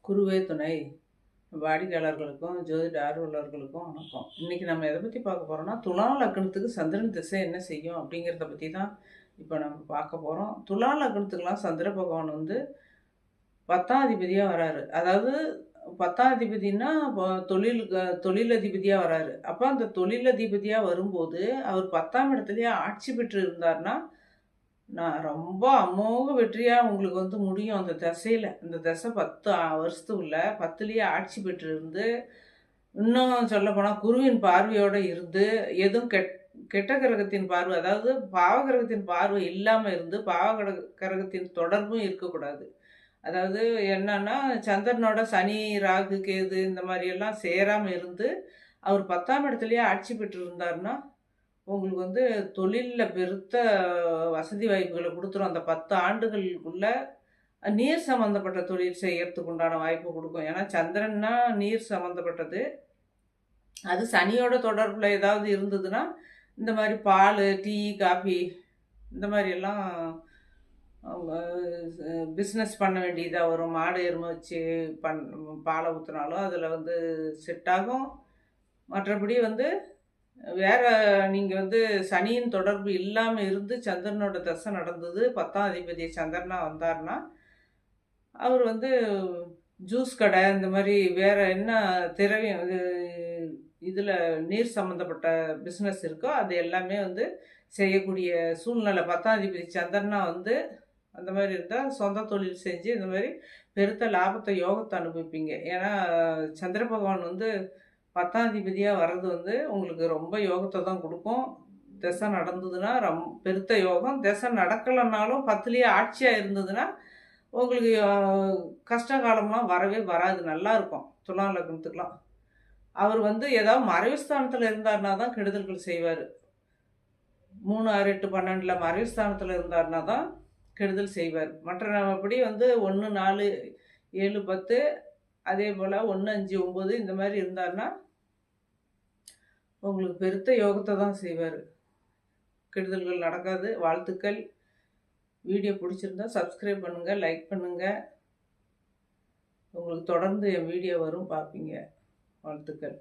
குருவே துணை வாடிக்கையாளர்களுக்கும் ஜோதிட ஆர்வலர்களுக்கும் வணக்கம். இன்னைக்கு நம்ம எதை பற்றி பார்க்க போகிறோம்னா, துலா லக்னத்துக்கு சந்திரன் திசை என்ன செய்யும் அப்படிங்கிறத பற்றி தான் இப்போ நம்ம பார்க்க போகிறோம். துலா லக்னத்துக்கெலாம் சந்திர பகவான் வந்து 10ஆம் அதிபதியாக வராரு. அதாவது 10ஆம் அதிபதினா தொழிலதிபதியாக வராரு. அப்போ அந்த தொழிலதிபதியாக வரும்போது அவர் 10ஆம் இடத்துலயே ஆட்சி பெற்று இருந்தார்னா நான் ரொம்ப அமோக வெற்றியா உங்களுக்கு வந்து முடியும் அந்த திசையில. இந்த திசை 10 வருஷத்துக்குள்ள 10லயே ஆட்சி பெற்று இருந்து, இன்னும் சொல்லப்போனா குருவின் பார்வையோட இருந்து, எதுவும் கெட்ட கிரகத்தின் பார்வை, அதாவது பாவ கிரகத்தின் பார்வை இல்லாம இருந்து, கிரகத்தின் தொடர்பும் இருக்கக்கூடாது. அதாவது என்னன்னா, சந்திரனோட சனி, ராகு, கேது இந்த மாரியெல்லாம் சேராம இருந்து, அவர் 10ஆம் இடத்துலயே ஆட்சி பெற்று இருந்தாருன்னா உங்களுக்கு வந்து தொழில்ல பெருத்த வசதி வாய்ப்புகள குடுத்துரும். அந்த 10 ஆண்டுகளுக்குள்ள நீர் சம்மந்தப்பட்ட தொழில் செய்யறதுக்கு உண்டான வாய்ப்பு குடுக்கும். ஏன்னா சந்திரன்னா நீர் சம்மந்தப்பட்டது. அது சனியோட தொடர்புல ஏதாவது இருந்ததுன்னா, இந்த மாரி பாலு, டீ, காஃபி இந்த மாரியெல்லாம் அவங்க பிஸ்னஸ் பண்ண வேண்டியதா வரும். மாடு, எருமை வச்சு பால ஊத்துனாலும் அதில வந்து செட் ஆகும். மற்றபடி வந்து வேற நீங்க வந்து சனியின் தொடர்பு இல்லாம இருந்து சந்திரனோட தசை நடந்தது 10ஆம் அதிபதி சந்திரனா வந்தாருன்னா, அவர் வந்து ஜூஸ் கடை இந்த மாரி வேற என்ன திரவியம் இதுல நீர் சம்மந்தப்பட்ட பிஸ்னஸ் இருக்கோ, அது எல்லாமே வந்து செய்யக்கூடிய சூழ்நிலை 10ஆம் அதிபதி சந்திரனா வந்து அந்த மாரி இருந்தா சொந்த தொழில் செஞ்சு இந்த மாரி பெருத்த லாபத்த, யோகத்த அனுபவிப்பீங்க. ஏன்னா சந்திர பகவான் வந்து 10ஆம் அதிபதியா வர்றது வந்து உங்களுக்கு ரொம்ப யோகத்த தான் குடுக்கும். திசை நடந்ததுன்னா பெருத்த யோகம். திசை நடக்கலனாலும் 10லயே ஆட்சியா இருந்ததுன்னா, உங்களுக்கு கஷ்ட காலம்லாம் வரவே வராது. நல்லாருக்கும். துலா லக்னத்துக்குலாம். அவர் வந்து ஏதாவது மறைவு ஸ்தானத்துல இருந்தாருனா தான் கெடுதல்கள் செய்வாரு. 3, 6, 8, 12ல மறைவு ஸ்தானத்துல இருந்தாருனா தான் கெடுதல் செய்வார். மற்றபடி வந்து 1, 4, 7, 10 அதேபோல 1, 5, 9 இந்த மாரி இருந்தாருன்னா உங்களுக்கு பெருத்த யோகத்த தான் செய்வாரு. கெடுதல்கள் நடக்காது. வாழ்த்துக்கள். வீடியோ பிடிச்சிருந்தா சப்ஸ்கிரைப் பண்ணுங்க, லைக் பண்ணுங்க. உங்களுக்கு தொடர்ந்து என் வீடியோ வரும் பார்ப்பீங்க. வாழ்த்துக்கள்.